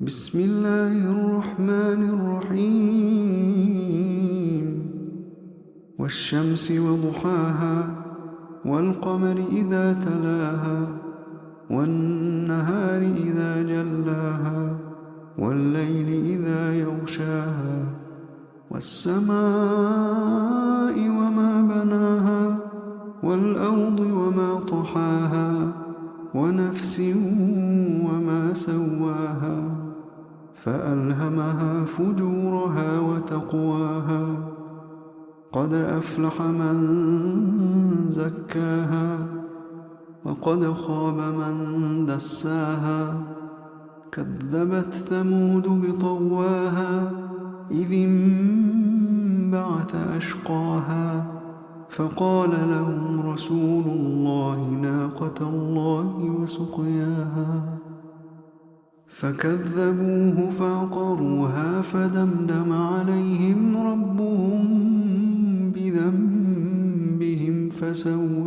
بسم الله الرحمن الرحيم والشمس وضحاها والقمر إذا تلاها والنهار إذا جلاها والليل إذا يغشاها والسماء وما بناها والأرض وما طحاها ونفس وما سواها فألهمها فجورها وتقواها قد أفلح من زكاها وقد خاب من دساها كذبت ثمود بطغواها إذ انبعث أشقاها فقال لهم رسول الله ناقة الله وسقياها فكذبوه فعقروها فدمدم عليهم ربهم بذنبهم فسواها